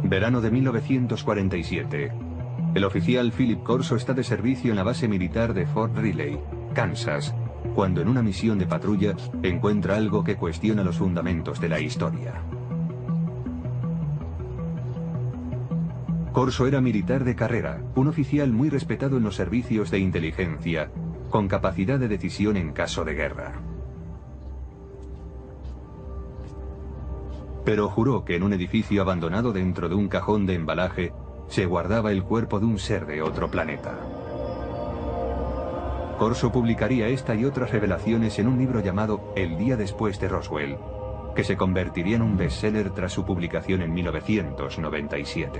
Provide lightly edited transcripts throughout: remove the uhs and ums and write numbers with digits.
Verano de 1947. El oficial Philip Corso está de servicio en la base militar de Fort Riley, Kansas, cuando en una misión de patrulla encuentra algo que cuestiona los fundamentos de la historia. Corso era militar de carrera, un oficial muy respetado en los servicios de inteligencia, con capacidad de decisión en caso de guerra. Pero juró que en un edificio abandonado dentro de un cajón de embalaje se guardaba el cuerpo de un ser de otro planeta. Corso publicaría esta y otras revelaciones en un libro llamado El día después de Roswell, que se convertiría en un bestseller tras su publicación en 1997.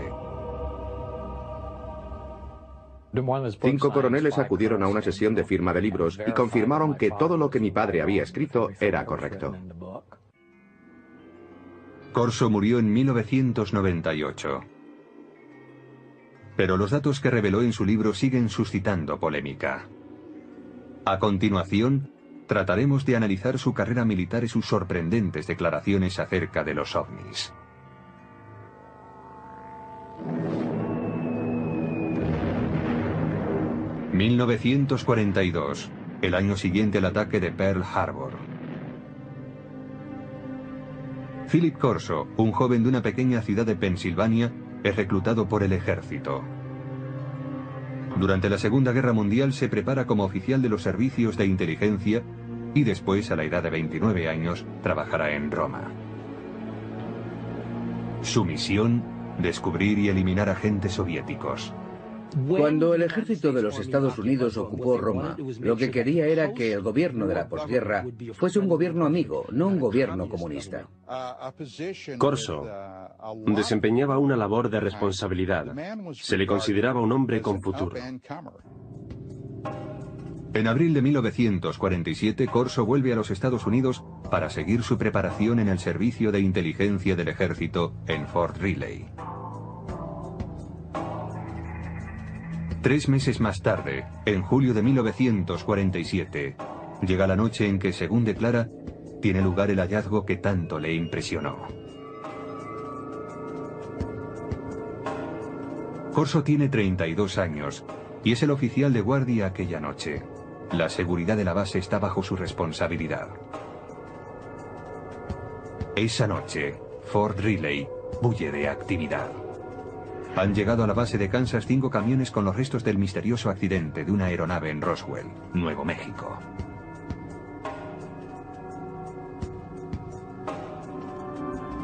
5 coroneles acudieron a una sesión de firma de libros y confirmaron que todo lo que mi padre había escrito era correcto. Corso murió en 1998. Pero los datos que reveló en su libro siguen suscitando polémica. A continuación, trataremos de analizar su carrera militar y sus sorprendentes declaraciones acerca de los ovnis. ...1942, el año siguiente al ataque de Pearl Harbor. Philip Corso, un joven de una pequeña ciudad de Pensilvania, es reclutado por el ejército. Durante la Segunda Guerra Mundial se prepara como oficial de los servicios de inteligencia y después, a la edad de 29 años, trabajará en Roma. Su misión, descubrir y eliminar agentes soviéticos. Cuando el ejército de los Estados Unidos ocupó Roma, lo que quería era que el gobierno de la posguerra fuese un gobierno amigo, no un gobierno comunista. Corso desempeñaba una labor de responsabilidad. Se le consideraba un hombre con futuro. En abril de 1947, Corso vuelve a los Estados Unidos para seguir su preparación en el servicio de inteligencia del ejército en Fort Riley. 3 meses más tarde, en julio de 1947, llega la noche en que, según declara, tiene lugar el hallazgo que tanto le impresionó. Corso tiene 32 años y es el oficial de guardia aquella noche. La seguridad de la base está bajo su responsabilidad. Esa noche, Fort Riley bulle de actividad. Han llegado a la base de Kansas 5 camiones con los restos del misterioso accidente de una aeronave en Roswell, Nuevo México.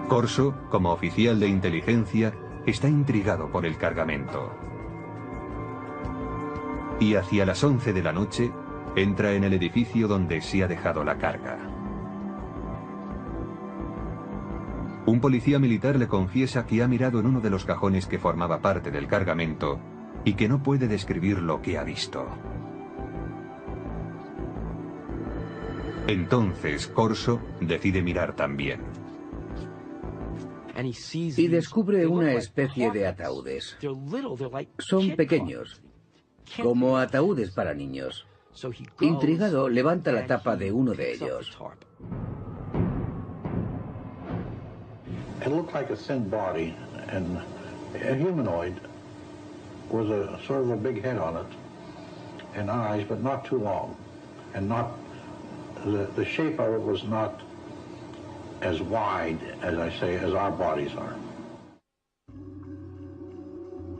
Corso, como oficial de inteligencia, está intrigado por el cargamento. Y hacia las 11 de la noche, entra en el edificio donde se ha dejado la carga. Un policía militar le confiesa que ha mirado en uno de los cajones que formaba parte del cargamento y que no puede describir lo que ha visto. Entonces Corso decide mirar también. Y descubre una especie de ataúdes. Son pequeños, como ataúdes para niños. Intrigado, levanta la tapa de uno de ellos. It looked like a thin body and a humanoid with a sort of a big head on it and eyes, but not too long, and not the shape of it was not as wide as I say as our bodies are.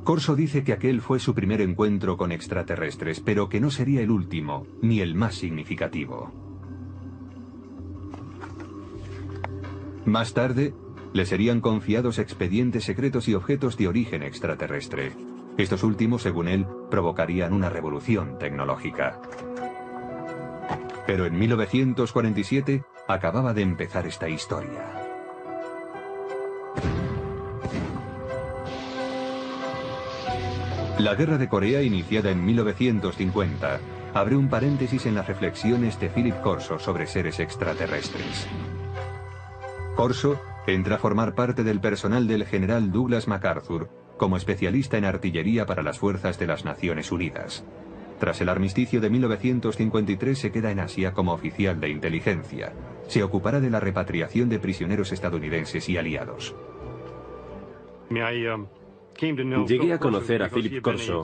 Corso dice que aquel fue su primer encuentro con extraterrestres, pero que no sería el último, ni el más significativo. Más tarde, le serían confiados expedientes secretos y objetos de origen extraterrestre. Estos últimos, según él, provocarían una revolución tecnológica. Pero en 1947 acababa de empezar esta historia. La Guerra de Corea, iniciada en 1950, abre un paréntesis en las reflexiones de Philip Corso sobre seres extraterrestres. Corso entra a formar parte del personal del general Douglas MacArthur como especialista en artillería para las fuerzas de las Naciones Unidas. Tras el armisticio de 1953 se queda en Asia como oficial de inteligencia. Se ocupará de la repatriación de prisioneros estadounidenses y aliados. Llegué a conocer a Philip Corso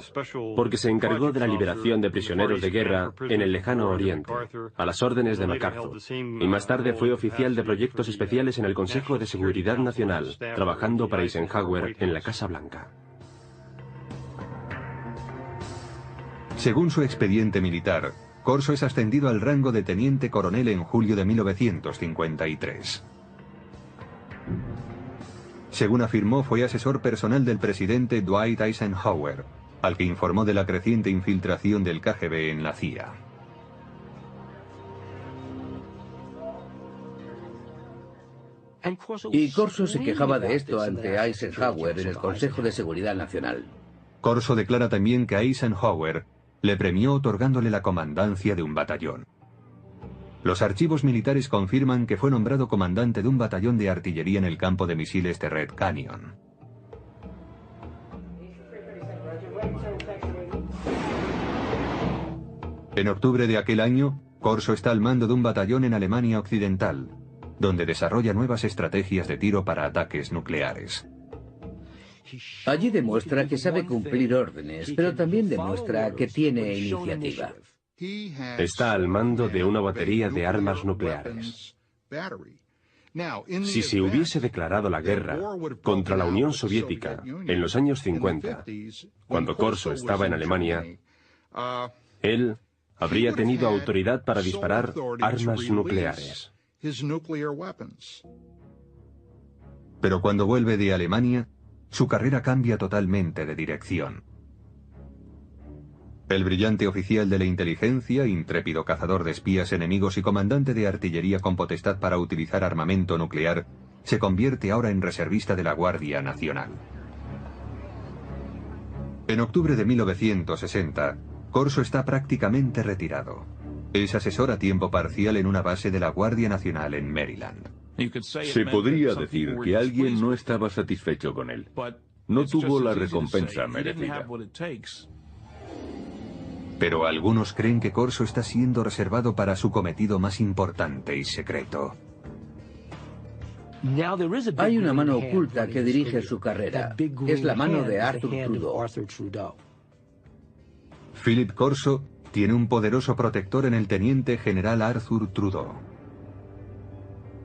porque se encargó de la liberación de prisioneros de guerra en el lejano Oriente, a las órdenes de MacArthur, y más tarde fue oficial de proyectos especiales en el Consejo de Seguridad Nacional, trabajando para Eisenhower en la Casa Blanca. Según su expediente militar, Corso es ascendido al rango de teniente coronel en julio de 1953. Según afirmó, fue asesor personal del presidente Dwight Eisenhower, al que informó de la creciente infiltración del KGB en la CIA. Y Corso se quejaba de esto ante Eisenhower en el Consejo de Seguridad Nacional. Corso declara también que Eisenhower le premió otorgándole la comandancia de un batallón. Los archivos militares confirman que fue nombrado comandante de un batallón de artillería en el campo de misiles de Red Canyon. En octubre de aquel año, Corso está al mando de un batallón en Alemania Occidental, donde desarrolla nuevas estrategias de tiro para ataques nucleares. Allí demuestra que sabe cumplir órdenes, pero también demuestra que tiene iniciativa. Está al mando de una batería de armas nucleares. Si se hubiese declarado la guerra contra la Unión Soviética en los años 50, cuando Corso estaba en Alemania, él habría tenido autoridad para disparar armas nucleares. Pero cuando vuelve de Alemania, su carrera cambia totalmente de dirección. El brillante oficial de la inteligencia, intrépido cazador de espías enemigos y comandante de artillería con potestad para utilizar armamento nuclear, se convierte ahora en reservista de la Guardia Nacional. En octubre de 1960, Corso está prácticamente retirado. Es asesor a tiempo parcial en una base de la Guardia Nacional en Maryland. Se podría decir que alguien no estaba satisfecho con él. No tuvo la recompensa merecida. Pero algunos creen que Corso está siendo reservado para su cometido más importante y secreto. Hay una mano oculta que dirige su carrera. Es la mano de Arthur Trudeau. Philip Corso tiene un poderoso protector en el teniente general Arthur Trudeau.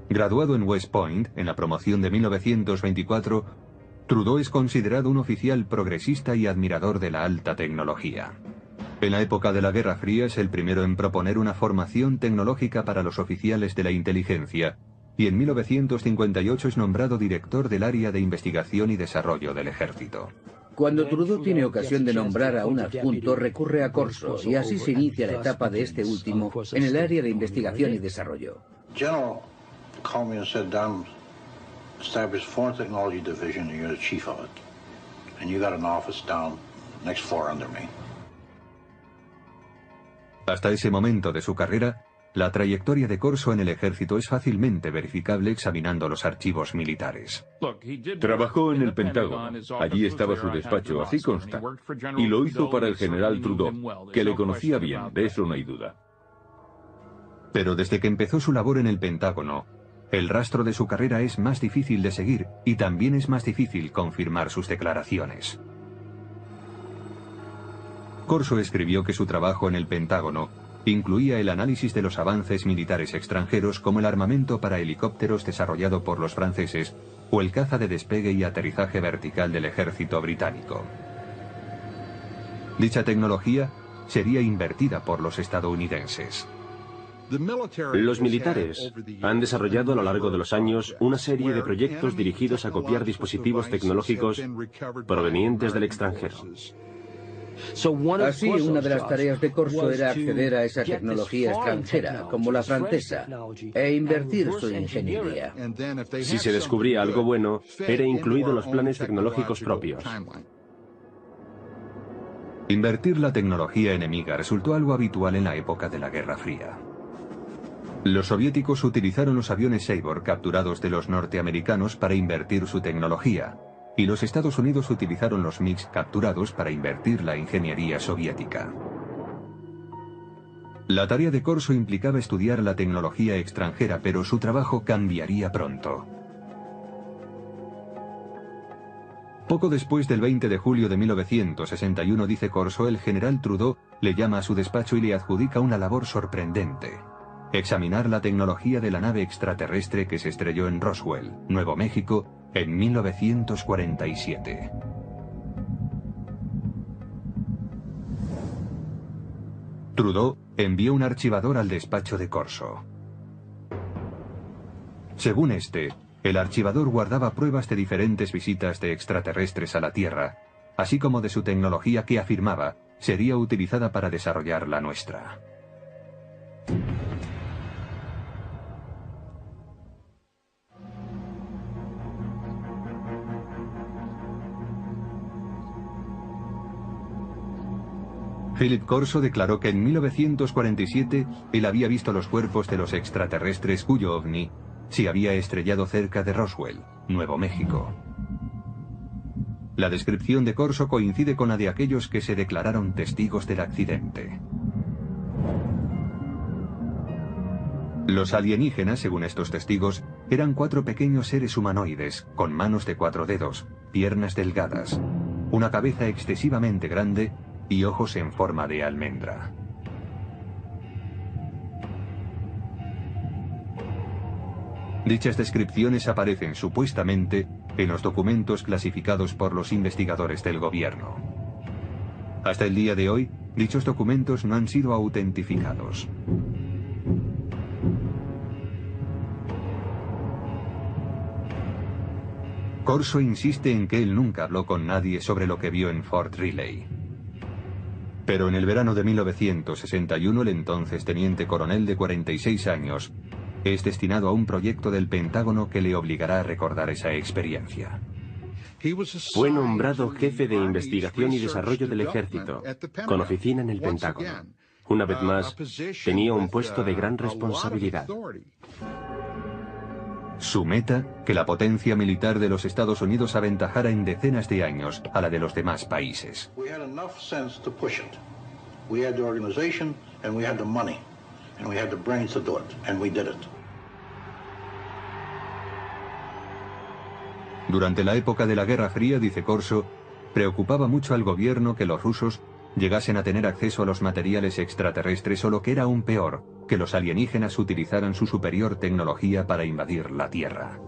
Graduado en West Point, en la promoción de 1924, Trudeau es considerado un oficial progresista y admirador de la alta tecnología. En la época de la Guerra Fría es el primero en proponer una formación tecnológica para los oficiales de la inteligencia, y en 1958 es nombrado director del área de investigación y desarrollo del ejército. Cuando Trudeau tiene ocasión de nombrar a un adjunto, recurre a Corso, y así se inicia la etapa de este último en el área de investigación y desarrollo. General called me and said, "Don, establish Foreign Technology Division, and you're the chief of it. And you got an office down next floor under me." Hasta ese momento de su carrera, la trayectoria de Corso en el ejército es fácilmente verificable examinando los archivos militares. Trabajó en el Pentágono. Allí estaba su despacho, así consta. Y lo hizo para el general Trudeau, que le conocía bien, de eso no hay duda. Pero desde que empezó su labor en el Pentágono, el rastro de su carrera es más difícil de seguir y también es más difícil confirmar sus declaraciones. Corso escribió que su trabajo en el Pentágono incluía el análisis de los avances militares extranjeros como el armamento para helicópteros desarrollado por los franceses o el caza de despegue y aterrizaje vertical del ejército británico. Dicha tecnología sería invertida por los estadounidenses. Los militares han desarrollado a lo largo de los años una serie de proyectos dirigidos a copiar dispositivos tecnológicos provenientes del extranjero. Así, una de las tareas de Corso era acceder a esa tecnología extranjera, como la francesa, e invertir su ingeniería. Si se descubría algo bueno, era incluido en los planes tecnológicos propios. Invertir la tecnología enemiga resultó algo habitual en la época de la Guerra Fría. Los soviéticos utilizaron los aviones Sabor capturados de los norteamericanos para invertir su tecnología, y los Estados Unidos utilizaron los MiG capturados para invertir la ingeniería soviética. La tarea de Corso implicaba estudiar la tecnología extranjera, pero su trabajo cambiaría pronto. Poco después del 20 de julio de 1961, dice Corso, el general Trudeau le llama a su despacho y le adjudica una labor sorprendente: examinar la tecnología de la nave extraterrestre que se estrelló en Roswell, Nuevo México, en 1947. Trudeau envió un archivador al despacho de Corso. Según este, el archivador guardaba pruebas de diferentes visitas de extraterrestres a la Tierra, así como de su tecnología que afirmaba sería utilizada para desarrollar la nuestra. Philip Corso declaró que en 1947 él había visto los cuerpos de los extraterrestres cuyo ovni se había estrellado cerca de Roswell, Nuevo México. La descripción de Corso coincide con la de aquellos que se declararon testigos del accidente. Los alienígenas, según estos testigos, eran 4 pequeños seres humanoides, con manos de 4 dedos, piernas delgadas, una cabeza excesivamente grande y ojos en forma de almendra. Dichas descripciones aparecen supuestamente en los documentos clasificados por los investigadores del gobierno. Hasta el día de hoy, dichos documentos no han sido autentificados. Corso insiste en que él nunca habló con nadie sobre lo que vio en Fort Riley. Pero en el verano de 1961, el entonces teniente coronel de 46 años es destinado a un proyecto del Pentágono que le obligará a recordar esa experiencia. Fue nombrado jefe de investigación y desarrollo del ejército, con oficina en el Pentágono. Una vez más, tenía un puesto de gran responsabilidad. Su meta, que la potencia militar de los Estados Unidos aventajara en decenas de años a la de los demás países. Durante la época de la Guerra Fría, dice Corso, preocupaba mucho al gobierno que los rusos llegasen a tener acceso a los materiales extraterrestres o, lo que era aún peor, que los alienígenas utilizaran su superior tecnología para invadir la Tierra.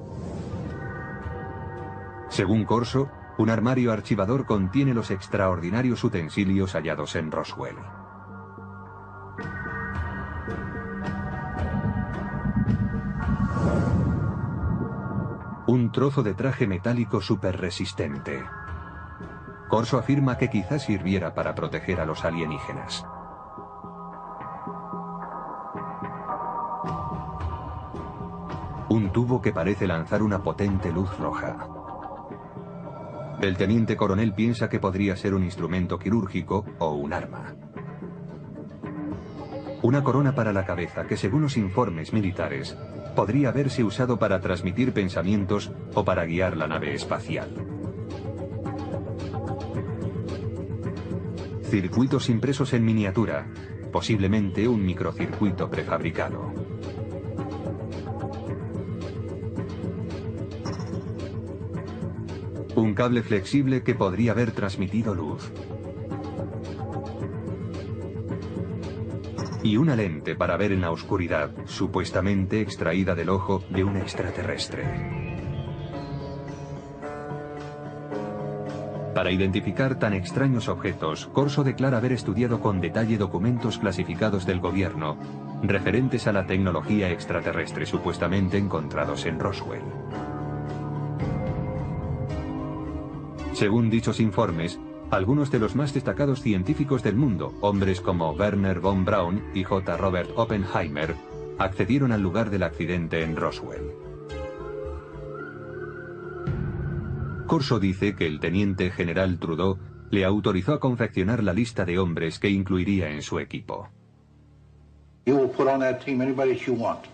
Según Corso, un armario archivador contiene los extraordinarios utensilios hallados en Roswell. Un trozo de traje metálico superresistente. Corso afirma que quizás sirviera para proteger a los alienígenas. Un tubo que parece lanzar una potente luz roja. El teniente coronel piensa que podría ser un instrumento quirúrgico o un arma. Una corona para la cabeza que, según los informes militares, podría haberse usado para transmitir pensamientos o para guiar la nave espacial. Circuitos impresos en miniatura, posiblemente un microcircuito prefabricado. Un cable flexible que podría haber transmitido luz. Y una lente para ver en la oscuridad, supuestamente extraída del ojo de un extraterrestre. Para identificar tan extraños objetos, Corso declara haber estudiado con detalle documentos clasificados del gobierno referentes a la tecnología extraterrestre supuestamente encontrados en Roswell. Según dichos informes, algunos de los más destacados científicos del mundo, hombres como Werner von Braun y J. Robert Oppenheimer, accedieron al lugar del accidente en Roswell. Corso dice que el teniente general Trudeau le autorizó a confeccionar la lista de hombres que incluiría en su equipo. You will put on that team anybody that you want.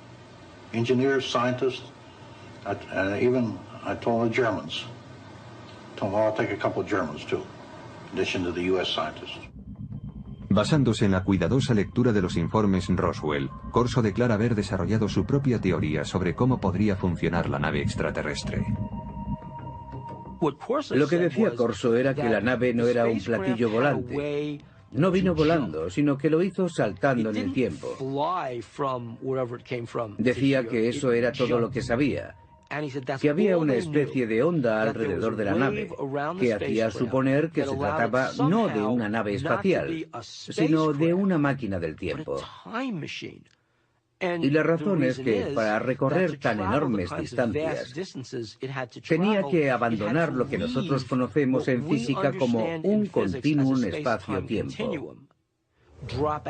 Engineers, scientists, and even I told the Germans. Told them I'll take a couple of Germans too, in addition to the US scientists. Basándose en la cuidadosa lectura de los informes Roswell, Corso declara haber desarrollado su propia teoría sobre cómo podría funcionar la nave extraterrestre. Lo que decía Corso era que la nave no era un platillo volante. No vino volando, sino que lo hizo saltando en el tiempo. Decía que eso era todo lo que sabía, que había una especie de onda alrededor de la nave, que hacía suponer que se trataba no de una nave espacial, sino de una máquina del tiempo. Y la razón es que para recorrer tan enormes distancias, tenía que abandonar lo que nosotros conocemos en física como un continuum espacio-tiempo,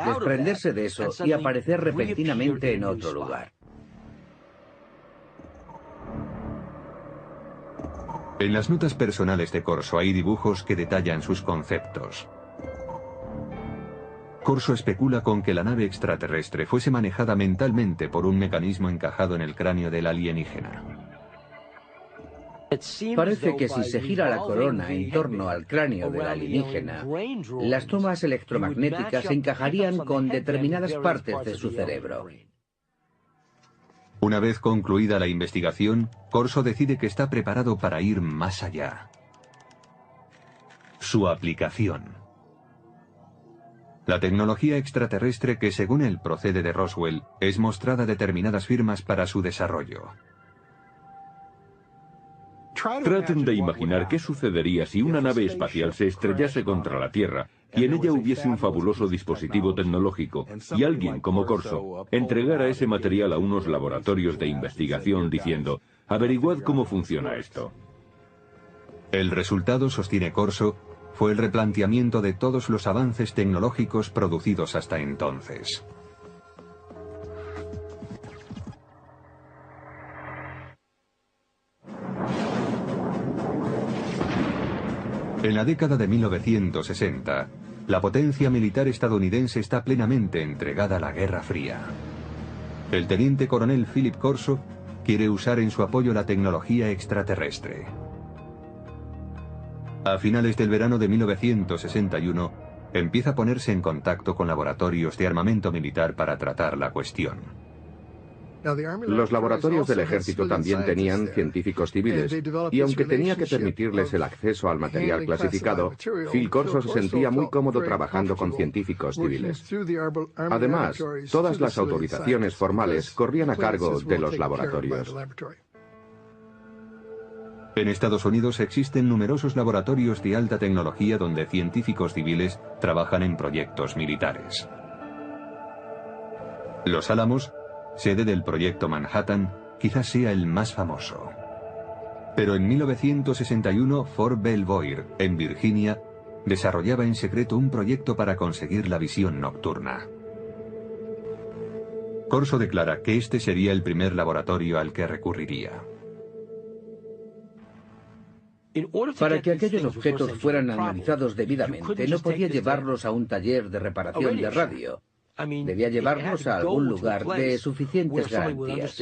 desprenderse de eso y aparecer repentinamente en otro lugar. En las notas personales de Corso hay dibujos que detallan sus conceptos. Corso especula con que la nave extraterrestre fuese manejada mentalmente por un mecanismo encajado en el cráneo del alienígena. Parece que si se gira la corona en torno al cráneo del alienígena, las tomas electromagnéticas encajarían con determinadas partes de su cerebro. Una vez concluida la investigación, Corso decide que está preparado para ir más allá. Su aplicación. La tecnología extraterrestre que, según él, procede de Roswell, es mostrada a determinadas firmas para su desarrollo. Traten de imaginar qué sucedería si una nave espacial se estrellase contra la Tierra y en ella hubiese un fabuloso dispositivo tecnológico y alguien como Corso entregara ese material a unos laboratorios de investigación diciendo: averiguad cómo funciona esto. El resultado, sostiene Corso, fue el replanteamiento de todos los avances tecnológicos producidos hasta entonces. En la década de 1960, la potencia militar estadounidense está plenamente entregada a la Guerra Fría. El teniente coronel Philip Corso quiere usar en su apoyo la tecnología extraterrestre. A finales del verano de 1961, empieza a ponerse en contacto con laboratorios de armamento militar para tratar la cuestión. Los laboratorios del ejército también tenían científicos civiles, y aunque tenía que permitirles el acceso al material clasificado, Phil Corso se sentía muy cómodo trabajando con científicos civiles. Además, todas las autorizaciones formales corrían a cargo de los laboratorios. En Estados Unidos existen numerosos laboratorios de alta tecnología donde científicos civiles trabajan en proyectos militares. Los Álamos, sede del proyecto Manhattan, quizás sea el más famoso. Pero en 1961, Fort Belvoir, en Virginia, desarrollaba en secreto un proyecto para conseguir la visión nocturna. Corso declara que este sería el primer laboratorio al que recurriría. Para que aquellos objetos fueran analizados debidamente, no podía llevarlos a un taller de reparación de radio. Debía llevarlos a algún lugar de suficientes garantías.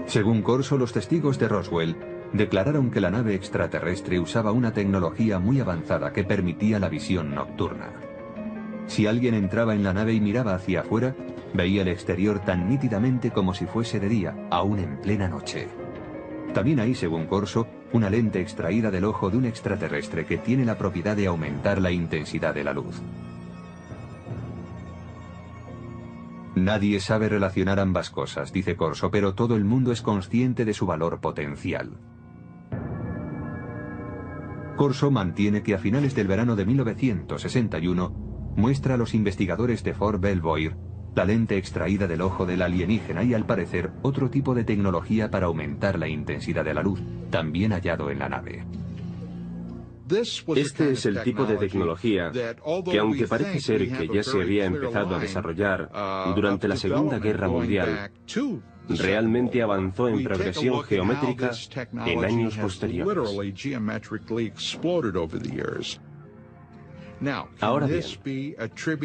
Según Corso, los testigos de Roswell declararon que la nave extraterrestre usaba una tecnología muy avanzada que permitía la visión nocturna. Si alguien entraba en la nave y miraba hacia afuera, veía el exterior tan nítidamente como si fuese de día, aún en plena noche. También hay, según Corso, una lente extraída del ojo de un extraterrestre que tiene la propiedad de aumentar la intensidad de la luz. Nadie sabe relacionar ambas cosas, dice Corso, pero todo el mundo es consciente de su valor potencial. Corso mantiene que a finales del verano de 1961 muestra a los investigadores de Fort Belvoir la lente extraída del ojo del alienígena y, al parecer, otro tipo de tecnología para aumentar la intensidad de la luz, también hallado en la nave. Este es el tipo de tecnología que, aunque parece ser que ya se había empezado a desarrollar durante la Segunda Guerra Mundial, realmente avanzó en progresión geométrica en años posteriores. Ahora bien,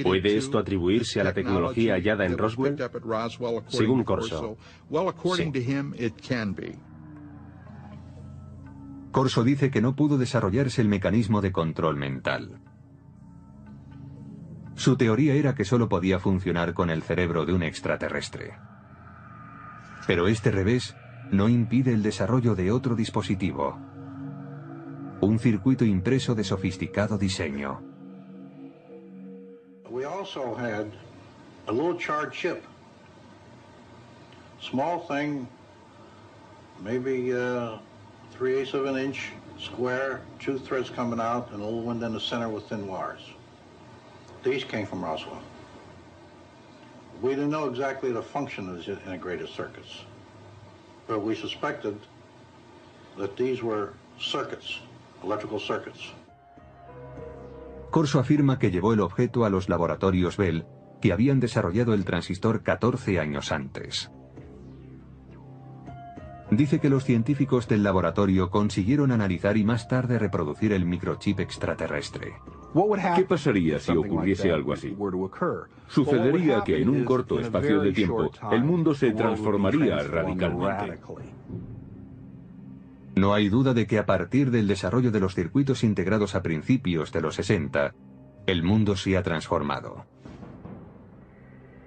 ¿puede esto atribuirse a la tecnología hallada en Roswell? Según Corso, sí. Corso dice que no pudo desarrollarse el mecanismo de control mental. Su teoría era que solo podía funcionar con el cerebro de un extraterrestre. Pero este revés no impide el desarrollo de otro dispositivo. Un circuito impreso de sofisticado diseño. We also had a little charred chip. Small thing, maybe 3/8 of an inch square, 2 threads coming out, and a little one in the center with thin wires. These came from Roswell. We didn't know exactly the function of these integrated circuits, but we suspected that these were circuits, electrical circuits. Corso afirma que llevó el objeto a los laboratorios Bell, que habían desarrollado el transistor 14 años antes. Dice que los científicos del laboratorio consiguieron analizar y más tarde reproducir el microchip extraterrestre. ¿Qué pasaría si ocurriese algo así? Sucedería que en un corto espacio de tiempo el mundo se transformaría radicalmente. No hay duda de que a partir del desarrollo de los circuitos integrados a principios de los 60, el mundo se ha transformado.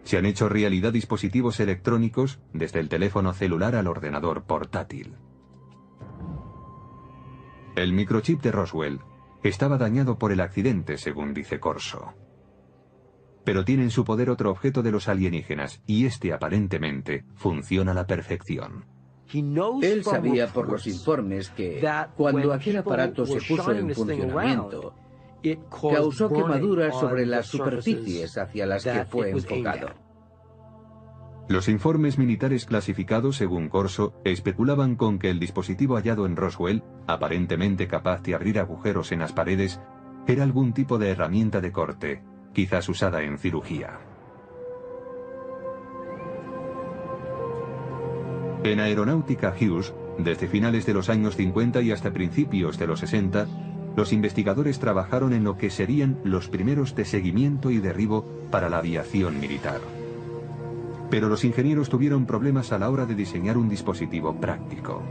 Se han hecho realidad dispositivos electrónicos desde el teléfono celular al ordenador portátil. El microchip de Roswell estaba dañado por el accidente, según dice Corso. Pero tiene en su poder otro objeto de los alienígenas, y este aparentemente funciona a la perfección. Él sabía por los informes que cuando aquel aparato se puso en funcionamiento, causó quemaduras sobre las superficies hacia las que fue enfocado. Los informes militares clasificados, según Corso, especulaban con que el dispositivo hallado en Roswell, aparentemente capaz de abrir agujeros en las paredes, era algún tipo de herramienta de corte, quizás usada en cirugía. En Aeronáutica Hughes, desde finales de los años 50 y hasta principios de los 60, los investigadores trabajaron en lo que serían los primeros de seguimiento y derribo para la aviación militar. Pero los ingenieros tuvieron problemas a la hora de diseñar un dispositivo práctico.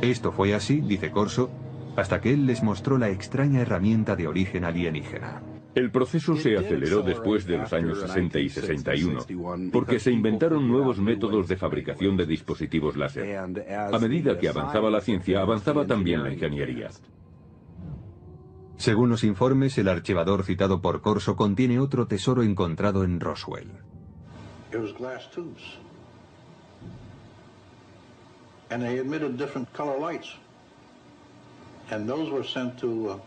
Esto fue así, dice Corso, hasta que él les mostró la extraña herramienta de origen alienígena. El proceso se aceleró después de los años 60 y 61, porque se inventaron nuevos métodos de fabricación de dispositivos láser. A medida que avanzaba la ciencia, avanzaba también la ingeniería. Según los informes, el archivador citado por Corso contiene otro tesoro encontrado en Roswell. It was glass tubes. And they emitted different color lights. And those were sent to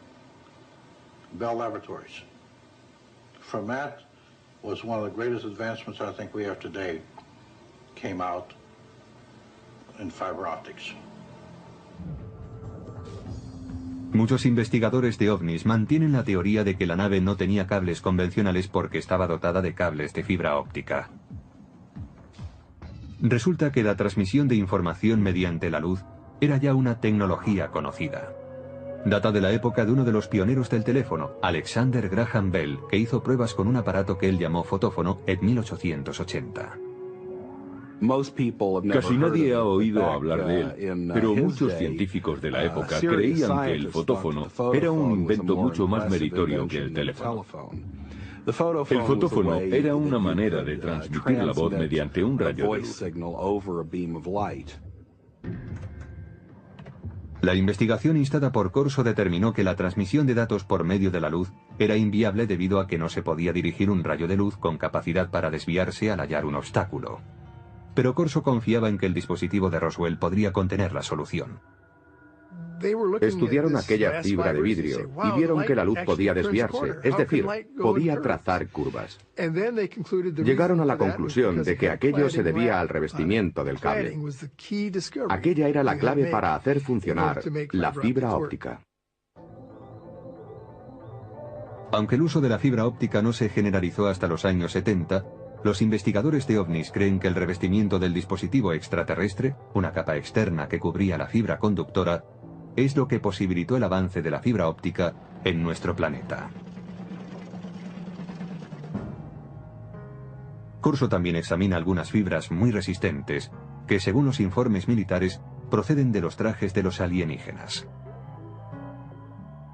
Bell Laboratories. From that was one of the greatest advancements I think we have today came out in fiber optics. Muchos investigadores de ovnis mantienen la teoría de que la nave no tenía cables convencionales porque estaba dotada de cables de fibra óptica. Resulta que la transmisión de información mediante la luz era ya una tecnología conocida. Data de la época de uno de los pioneros del teléfono, Alexander Graham Bell, que hizo pruebas con un aparato que él llamó fotófono en 1880. Casi nadie ha oído hablar de él, pero muchos científicos de la época creían que el fotófono era un invento mucho más meritorio que el teléfono. El fotófono era una manera de transmitir la voz mediante un rayo de luz. La investigación instada por Corso determinó que la transmisión de datos por medio de la luz era inviable debido a que no se podía dirigir un rayo de luz con capacidad para desviarse al hallar un obstáculo. Pero Corso confiaba en que el dispositivo de Roswell podría contener la solución. Estudiaron aquella fibra de vidrio y vieron que la luz podía desviarse, es decir, podía trazar curvas. Llegaron a la conclusión de que aquello se debía al revestimiento del cable. Aquella era la clave para hacer funcionar la fibra óptica. Aunque el uso de la fibra óptica no se generalizó hasta los años 70, los investigadores de ovnis creen que el revestimiento del dispositivo extraterrestre, una capa externa que cubría la fibra conductora, es lo que posibilitó el avance de la fibra óptica en nuestro planeta. Corso también examina algunas fibras muy resistentes que, según los informes militares, proceden de los trajes de los alienígenas.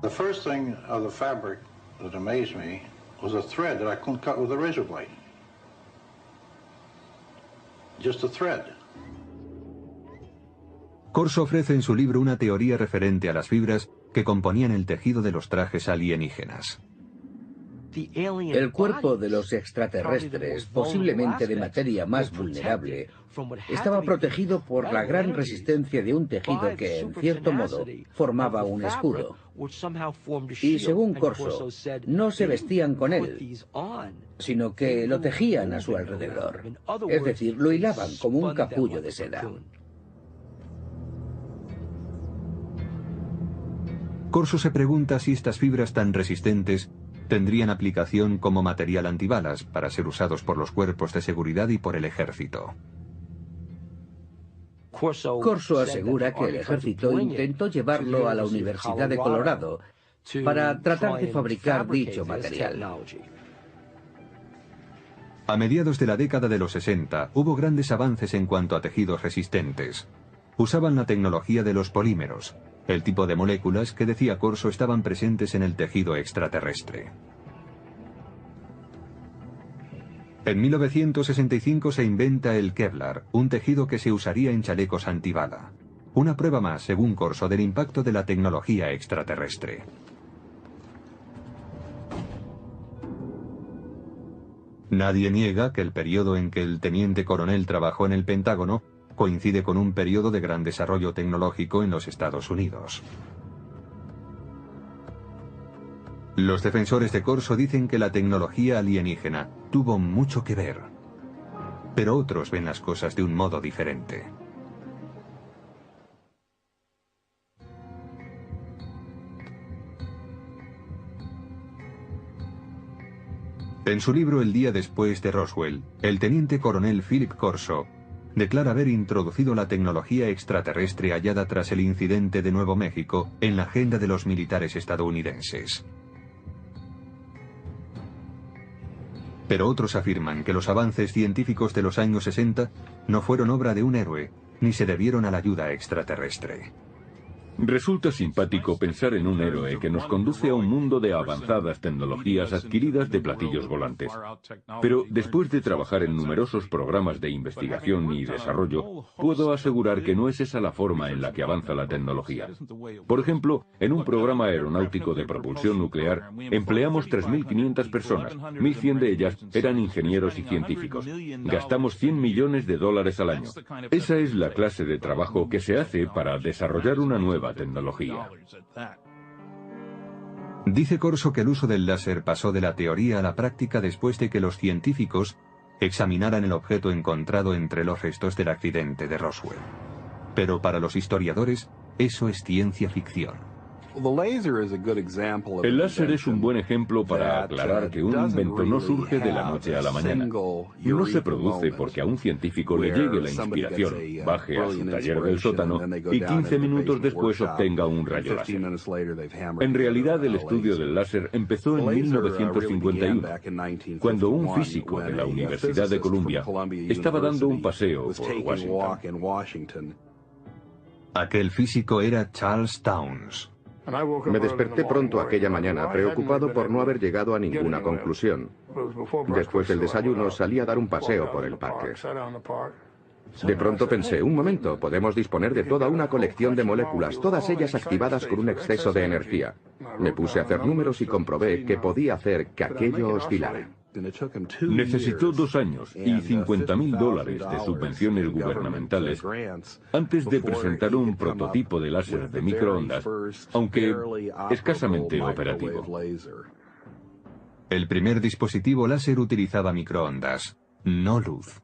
The first thing of the fabric that amazed me was a thread that I couldn't cut with a razor blade. Just a thread. Corso ofrece en su libro una teoría referente a las fibras que componían el tejido de los trajes alienígenas. El cuerpo de los extraterrestres, posiblemente de materia más vulnerable, estaba protegido por la gran resistencia de un tejido que, en cierto modo, formaba un escudo. Y según Corso, no se vestían con él, sino que lo tejían a su alrededor. Es decir, lo hilaban como un capullo de seda. Corso se pregunta si estas fibras tan resistentes tendrían aplicación como material antibalas para ser usados por los cuerpos de seguridad y por el ejército. Corso asegura que el ejército intentó llevarlo a la Universidad de Colorado para tratar de fabricar dicho material. A mediados de la década de los 60 hubo grandes avances en cuanto a tejidos resistentes. Usaban la tecnología de los polímeros, el tipo de moléculas que, decía Corso, estaban presentes en el tejido extraterrestre. En 1965 se inventa el Kevlar, un tejido que se usaría en chalecos antibala. Una prueba más, según Corso, del impacto de la tecnología extraterrestre. Nadie niega que el periodo en que el teniente coronel trabajó en el Pentágono coincide con un periodo de gran desarrollo tecnológico en los Estados Unidos. Los defensores de Corso dicen que la tecnología alienígena tuvo mucho que ver, pero otros ven las cosas de un modo diferente. En su libro El día después de Roswell, el teniente coronel Philip Corso declara haber introducido la tecnología extraterrestre hallada tras el incidente de Nuevo México en la agenda de los militares estadounidenses. Pero otros afirman que los avances científicos de los años 60 no fueron obra de un héroe, ni se debieron a la ayuda extraterrestre. Resulta simpático pensar en un héroe que nos conduce a un mundo de avanzadas tecnologías adquiridas de platillos volantes. Pero después de trabajar en numerosos programas de investigación y desarrollo, puedo asegurar que no es esa la forma en la que avanza la tecnología. Por ejemplo, en un programa aeronáutico de propulsión nuclear, empleamos 3.500 personas, 1.100 de ellas eran ingenieros y científicos. Gastamos $100 millones al año. Esa es la clase de trabajo que se hace para desarrollar una nueva tecnología. Dice Corso que el uso del láser pasó de la teoría a la práctica después de que los científicos examinaran el objeto encontrado entre los restos del accidente de Roswell. Pero para los historiadores, eso es ciencia ficción. El láser es un buen ejemplo para aclarar que un invento no surge de la noche a la mañana. No se produce porque a un científico le llegue la inspiración, baje a su taller del sótano y 15 minutos después obtenga un rayo láser. En realidad, el estudio del láser empezó en 1951, cuando un físico de la Universidad de Columbia estaba dando un paseo por Washington. Aquel físico era Charles Townes. Me desperté pronto aquella mañana, preocupado por no haber llegado a ninguna conclusión. Después del desayuno salí a dar un paseo por el parque. De pronto pensé, un momento, podemos disponer de toda una colección de moléculas, todas ellas activadas con un exceso de energía. Me puse a hacer números y comprobé que podía hacer que aquello oscilara. Necesitó 2 años y $50.000 de subvenciones gubernamentales antes de presentar un prototipo de láser de microondas, aunque escasamente operativo. El primer dispositivo láser utilizaba microondas, no luz.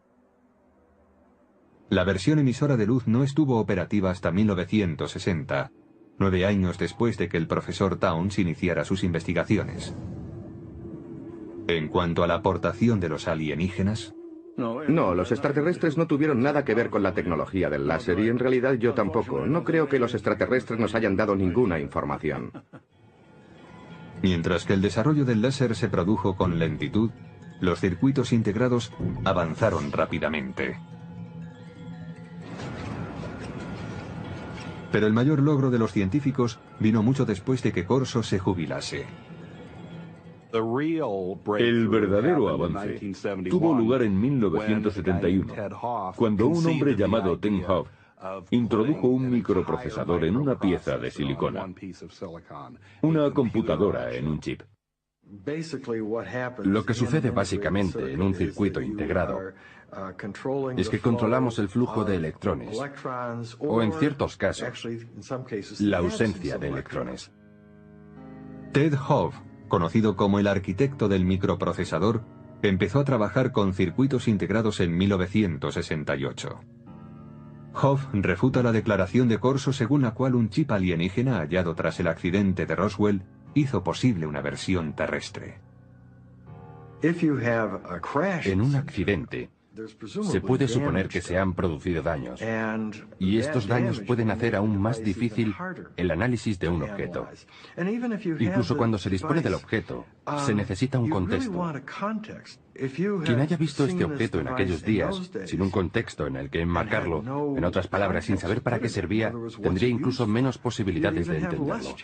La versión emisora de luz no estuvo operativa hasta 1960, 9 años después de que el profesor Townes iniciara sus investigaciones. En cuanto a la aportación de los alienígenas... No, los extraterrestres no tuvieron nada que ver con la tecnología del láser y en realidad yo tampoco. No creo que los extraterrestres nos hayan dado ninguna información. Mientras que el desarrollo del láser se produjo con lentitud, los circuitos integrados avanzaron rápidamente. Pero el mayor logro de los científicos vino mucho después de que Corso se jubilase. El verdadero avance tuvo lugar en 1971, cuando un hombre llamado Tim Hoff introdujo un microprocesador en una pieza de silicona, una computadora en un chip. Lo que sucede básicamente en un circuito integrado es que controlamos el flujo de electrones, o en ciertos casos, la ausencia de electrones. Ted Hove, conocido como el arquitecto del microprocesador, empezó a trabajar con circuitos integrados en 1968. Hove refuta la declaración de Corso según la cual un chip alienígena hallado tras el accidente de Roswell hizo posible una versión terrestre. En un accidente, se puede suponer que se han producido daños, y estos daños pueden hacer aún más difícil el análisis de un objeto. Incluso cuando se dispone del objeto, se necesita un contexto. Quien haya visto este objeto en aquellos días, sin un contexto en el que enmarcarlo, en otras palabras, sin saber para qué servía, tendría incluso menos posibilidades de entenderlo.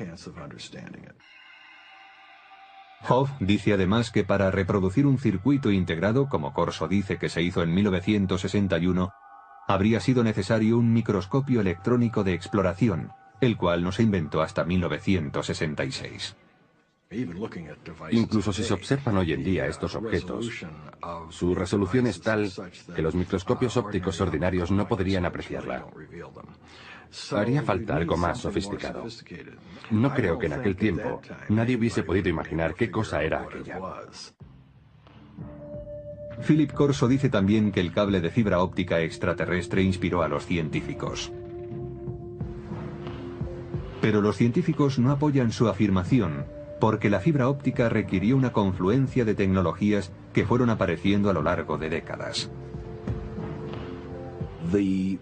Hove dice además que para reproducir un circuito integrado, como Corso dice que se hizo en 1961, habría sido necesario un microscopio electrónico de exploración, el cual no se inventó hasta 1966. Incluso si se observan hoy en día estos objetos, su resolución es tal que los microscopios ópticos ordinarios no podrían apreciarla. Haría falta algo más sofisticado. No creo que en aquel tiempo nadie hubiese podido imaginar qué cosa era aquella. Philip Corso dice también que el cable de fibra óptica extraterrestre inspiró a los científicos. Pero los científicos no apoyan su afirmación, porque la fibra óptica requirió una confluencia de tecnologías que fueron apareciendo a lo largo de décadas.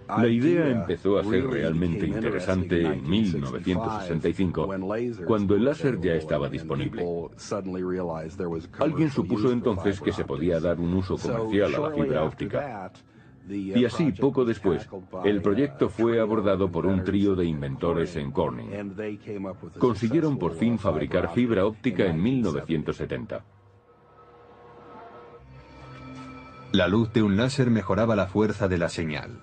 La idea empezó a ser realmente interesante en 1965, cuando el láser ya estaba disponible. Alguien supuso entonces que se podía dar un uso comercial a la fibra óptica. Y así, poco después, el proyecto fue abordado por un trío de inventores en Corning. Consiguieron por fin fabricar fibra óptica en 1970. La luz de un láser mejoraba la fuerza de la señal.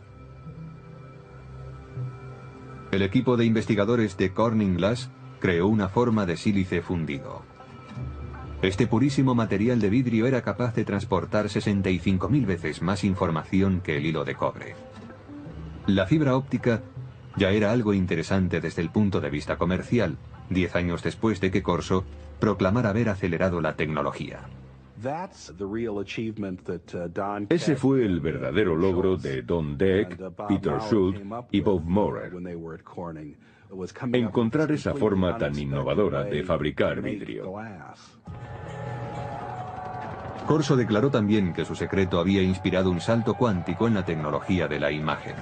El equipo de investigadores de Corning Glass creó una forma de sílice fundido. Este purísimo material de vidrio era capaz de transportar 65.000 veces más información que el hilo de cobre. La fibra óptica ya era algo interesante desde el punto de vista comercial, 10 años después de que Corso proclamara haber acelerado la tecnología. Ese fue el verdadero logro de Don Deck, Peter Schultz y Bob Maurer. Encontrar esa forma tan innovadora de fabricar vidrio. Corso declaró también que su secreto había inspirado un salto cuántico en la tecnología de la imagen.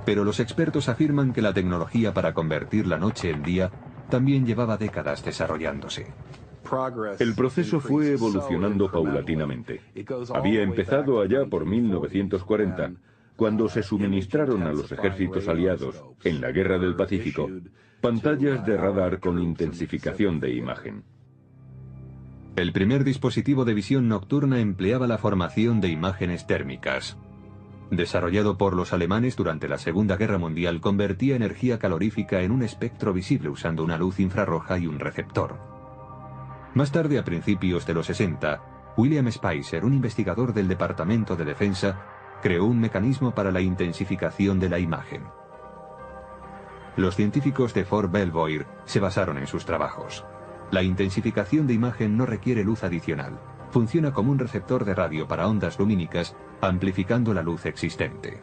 Pero los expertos afirman que la tecnología para convertir la noche en día también llevaba décadas desarrollándose. El proceso fue evolucionando paulatinamente. Había empezado allá por 1940, cuando se suministraron a los ejércitos aliados, en la Guerra del Pacífico, pantallas de radar con intensificación de imagen. El primer dispositivo de visión nocturna empleaba la formación de imágenes térmicas. Desarrollado por los alemanes durante la Segunda Guerra Mundial, convertía energía calorífica en un espectro visible usando una luz infrarroja y un receptor. Más tarde, a principios de los 60, William Spicer, un investigador del Departamento de Defensa, creó un mecanismo para la intensificación de la imagen. Los científicos de Fort Belvoir se basaron en sus trabajos. La intensificación de imagen no requiere luz adicional. Funciona como un receptor de radio para ondas lumínicas, amplificando la luz existente.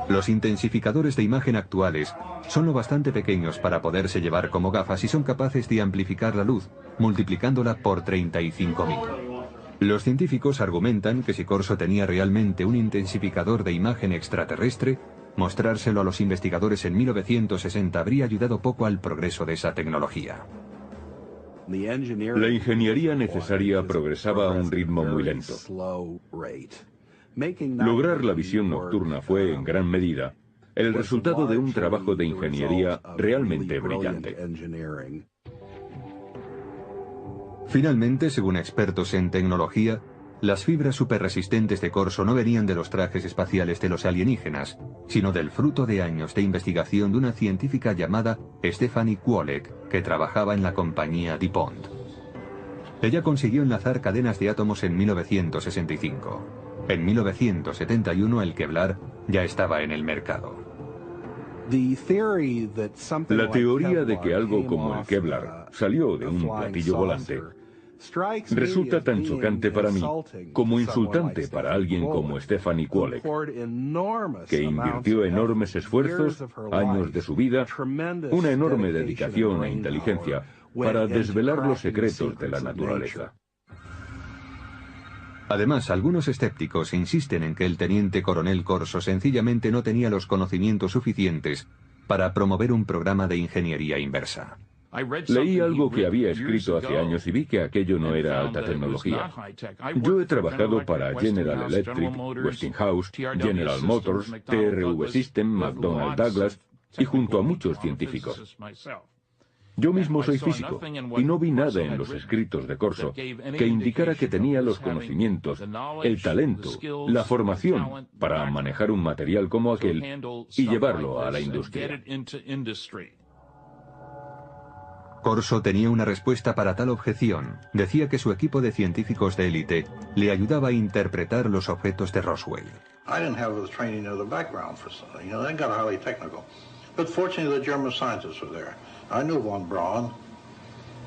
Los intensificadores de imagen actuales son lo bastante pequeños para poderse llevar como gafas y son capaces de amplificar la luz, multiplicándola por 35.000. Los científicos argumentan que si Corso tenía realmente un intensificador de imagen extraterrestre, mostrárselo a los investigadores en 1960 habría ayudado poco al progreso de esa tecnología. La ingeniería necesaria progresaba a un ritmo muy lento. Lograr la visión nocturna fue, en gran medida, el resultado de un trabajo de ingeniería realmente brillante. Finalmente, según expertos en tecnología, las fibras superresistentes de Corso no venían de los trajes espaciales de los alienígenas, sino del fruto de años de investigación de una científica llamada Stephanie Kwolek, que trabajaba en la compañía DuPont. Ella consiguió enlazar cadenas de átomos en 1965. En 1971 el Kevlar ya estaba en el mercado. La teoría de que algo como el Kevlar salió de un platillo volante resulta tan chocante para mí como insultante para alguien como Stephanie Kwolek, que invirtió enormes esfuerzos, años de su vida, una enorme dedicación e inteligencia para desvelar los secretos de la naturaleza. Además, algunos escépticos insisten en que el teniente coronel Corso sencillamente no tenía los conocimientos suficientes para promover un programa de ingeniería inversa. Leí algo que había escrito hace años y vi que aquello no era alta tecnología. Yo he trabajado para General Electric, Westinghouse, General Motors, TRV System, McDonnell Douglas y junto a muchos científicos. Yo mismo soy físico y no vi nada en los escritos de Corso que indicara que tenía los conocimientos, el talento, la formación para manejar un material como aquel y llevarlo a la industria. Corso tenía una respuesta para tal objeción. Decía que su equipo de científicos de élite le ayudaba a interpretar los objetos de Roswell. I didn't have the training or the background for something. They got highly technical. But fortunately, the German scientists were there. I knew von Braun,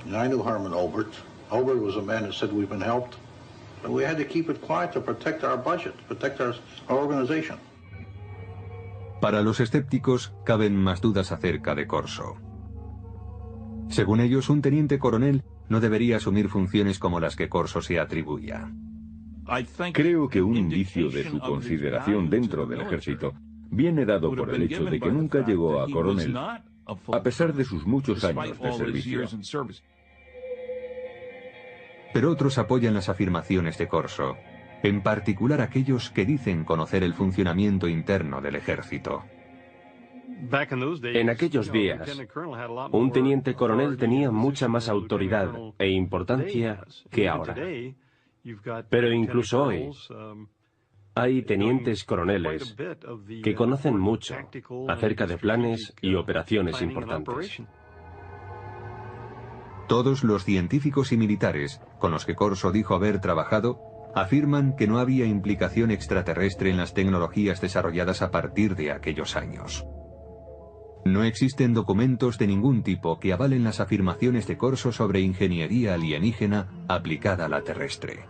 and I knew Hermann Oberth. Oberth was a man that said we've been helped. But we had to keep it quiet to protect our budget, protect our organization. Para los escépticos, caben más dudas acerca de Corso. Según ellos, un teniente coronel no debería asumir funciones como las que Corso se atribuía. Creo que un indicio de su consideración dentro del ejército viene dado por el hecho de que nunca llegó a coronel, a pesar de sus muchos años de servicio. Pero otros apoyan las afirmaciones de Corso, en particular aquellos que dicen conocer el funcionamiento interno del ejército. En aquellos días, un teniente coronel tenía mucha más autoridad e importancia que ahora. Pero incluso hoy, hay tenientes coroneles que conocen mucho acerca de planes y operaciones importantes. Todos los científicos y militares con los que Corso dijo haber trabajado afirman que no había implicación extraterrestre en las tecnologías desarrolladas a partir de aquellos años. No existen documentos de ningún tipo que avalen las afirmaciones de Corso sobre ingeniería alienígena aplicada a la terrestre.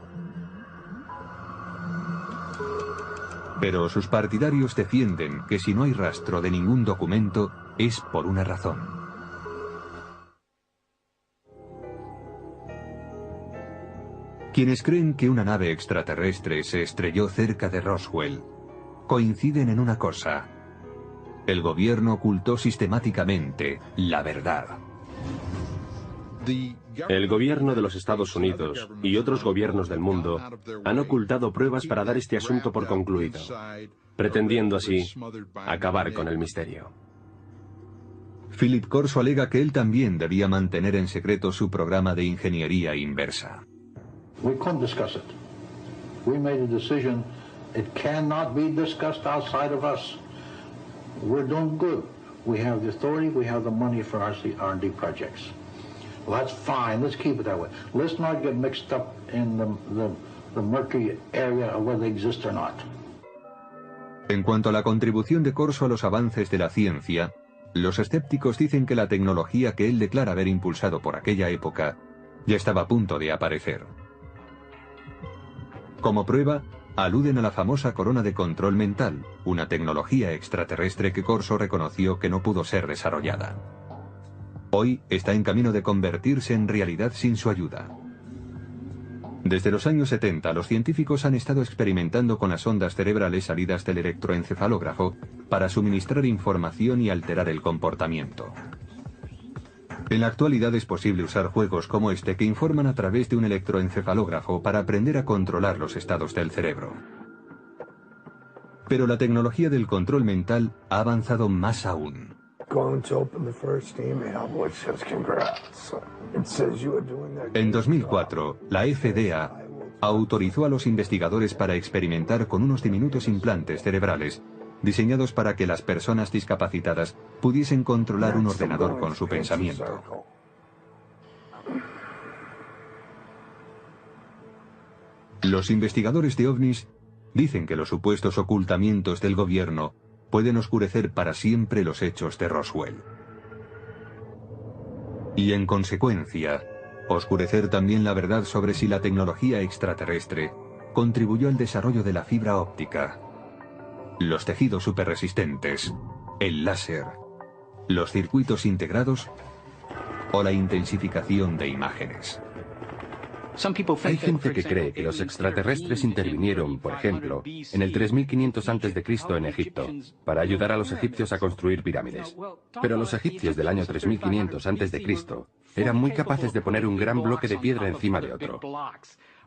Pero sus partidarios defienden que si no hay rastro de ningún documento, es por una razón. Quienes creen que una nave extraterrestre se estrelló cerca de Roswell, coinciden en una cosa: el gobierno ocultó sistemáticamente la verdad. El gobierno de los Estados Unidos y otros gobiernos del mundo han ocultado pruebas para dar este asunto por concluido, pretendiendo así acabar con el misterio. Philip Corso alega que él también debía mantener en secreto su programa de ingeniería inversa. We couldn't discuss it. We made a decision. It cannot be discussed outside of us. We're doing good. We have the authority, we have the money for our R&D projects. Well, that's fine. Let's keep it that way. Let's not get mixed up in the murky area of whether they exist or not. En cuanto a la contribución de Corso a los avances de la ciencia, los escépticos dicen que la tecnología que él declara haber impulsado por aquella época ya estaba a punto de aparecer. Como prueba, aluden a la famosa corona de control mental, una tecnología extraterrestre que Corso reconoció que no pudo ser desarrollada. Hoy está en camino de convertirse en realidad sin su ayuda. Desde los años 70, los científicos han estado experimentando con las ondas cerebrales salidas del electroencefalógrafo para suministrar información y alterar el comportamiento. En la actualidad es posible usar juegos como este que informan a través de un electroencefalógrafo para aprender a controlar los estados del cerebro. Pero la tecnología del control mental ha avanzado más aún. En 2004, la FDA autorizó a los investigadores para experimentar con unos diminutos implantes cerebrales, diseñados para que las personas discapacitadas pudiesen controlar un ordenador con su pensamiento. Los investigadores de ovnis dicen que los supuestos ocultamientos del gobierno pueden oscurecer para siempre los hechos de Roswell. Y en consecuencia, oscurecer también la verdad sobre si la tecnología extraterrestre contribuyó al desarrollo de la fibra óptica, los tejidos superresistentes, el láser, los circuitos integrados o la intensificación de imágenes. Hay gente que cree que los extraterrestres intervinieron, por ejemplo, en el 3500 a.C. en Egipto, para ayudar a los egipcios a construir pirámides. Pero los egipcios del año 3500 a.C. eran muy capaces de poner un gran bloque de piedra encima de otro.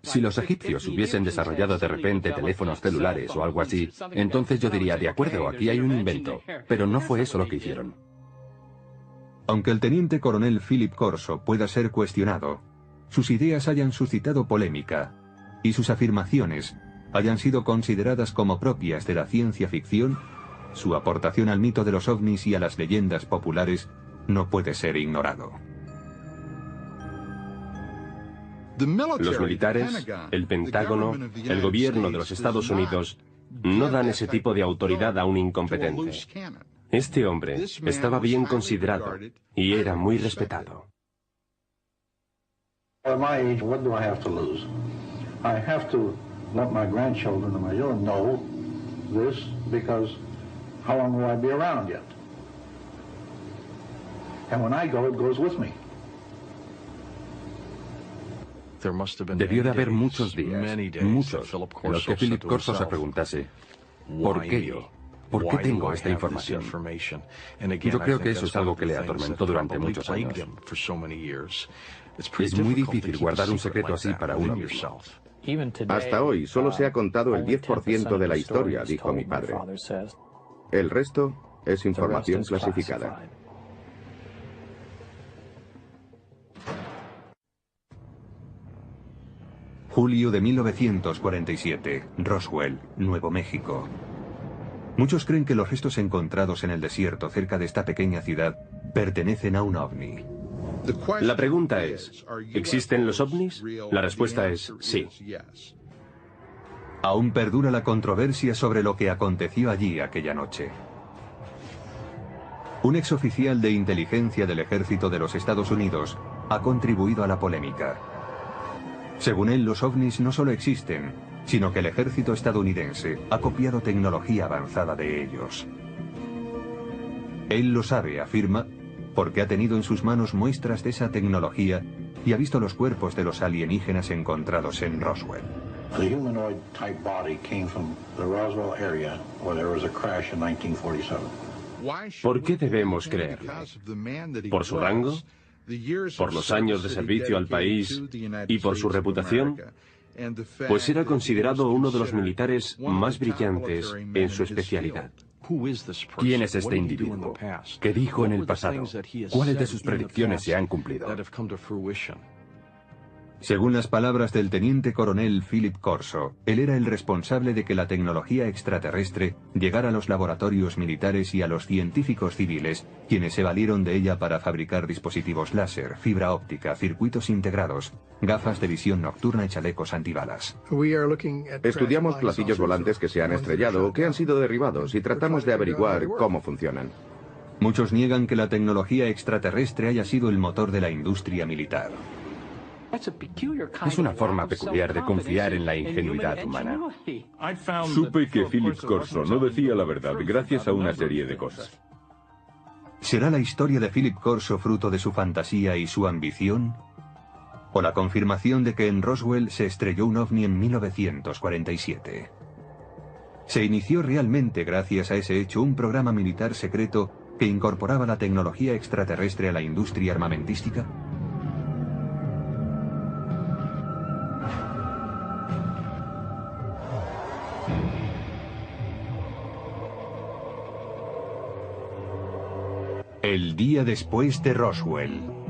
Si los egipcios hubiesen desarrollado de repente teléfonos celulares o algo así, entonces yo diría, de acuerdo, aquí hay un invento. Pero no fue eso lo que hicieron. Aunque el teniente coronel Philip Corso pueda ser cuestionado, sus ideas hayan suscitado polémica y sus afirmaciones hayan sido consideradas como propias de la ciencia ficción, su aportación al mito de los ovnis y a las leyendas populares no puede ser ignorado. Los militares, el Pentágono, el gobierno de los Estados Unidos no dan ese tipo de autoridad a un incompetente. Este hombre estaba bien considerado y era muy respetado. At my age, what do I have to lose? I have to let my grandchildren and my children know this, because how long will I be around yet? And when I go, it goes with me. Debió de haber muchos días, muchos, en los que Philip Corso se preguntase, ¿por qué yo? ¿Por qué tengo esta información? Yo creo que eso es algo que le atormentó durante muchos años. Es muy difícil guardar un secreto así para uno mismo. Hasta hoy solo se ha contado el 10% de la historia, dijo mi padre. El resto es información clasificada. Julio de 1947, Roswell, Nuevo México. Muchos creen que los restos encontrados en el desierto cerca de esta pequeña ciudad pertenecen a un ovni. La pregunta es, ¿existen los ovnis? La respuesta es sí. Aún perdura la controversia sobre lo que aconteció allí aquella noche. Un exoficial de inteligencia del ejército de los Estados Unidos ha contribuido a la polémica. Según él, los ovnis no solo existen, sino que el ejército estadounidense ha copiado tecnología avanzada de ellos. Él lo sabe, afirma, porque ha tenido en sus manos muestras de esa tecnología y ha visto los cuerpos de los alienígenas encontrados en Roswell. The humanoid type body came from the Roswell area where there was a crash in 1947. ¿Por qué debemos creerle? ¿Por su rango? ¿Por los años de servicio al país y por su reputación? Pues era considerado uno de los militares más brillantes en su especialidad. ¿Quién es este individuo? ¿Qué dijo en el pasado? ¿Cuáles de sus predicciones se han cumplido? Según las palabras del teniente coronel Philip Corso, él era el responsable de que la tecnología extraterrestre llegara a los laboratorios militares y a los científicos civiles, quienes se valieron de ella para fabricar dispositivos láser, fibra óptica, circuitos integrados, gafas de visión nocturna y chalecos antibalas. Estudiamos platillos volantes que se han estrellado o que han sido derribados y tratamos de averiguar cómo funcionan. Muchos niegan que la tecnología extraterrestre haya sido el motor de la industria militar. Es una forma peculiar de confiar en la ingenuidad humana. Supe que Philip Corso no decía la verdad gracias a una serie de cosas. ¿Será la historia de Philip Corso fruto de su fantasía y su ambición? ¿O la confirmación de que en Roswell se estrelló un ovni en 1947? ¿Se inició realmente gracias a ese hecho un programa militar secreto que incorporaba la tecnología extraterrestre a la industria armamentística? El día después de Roswell.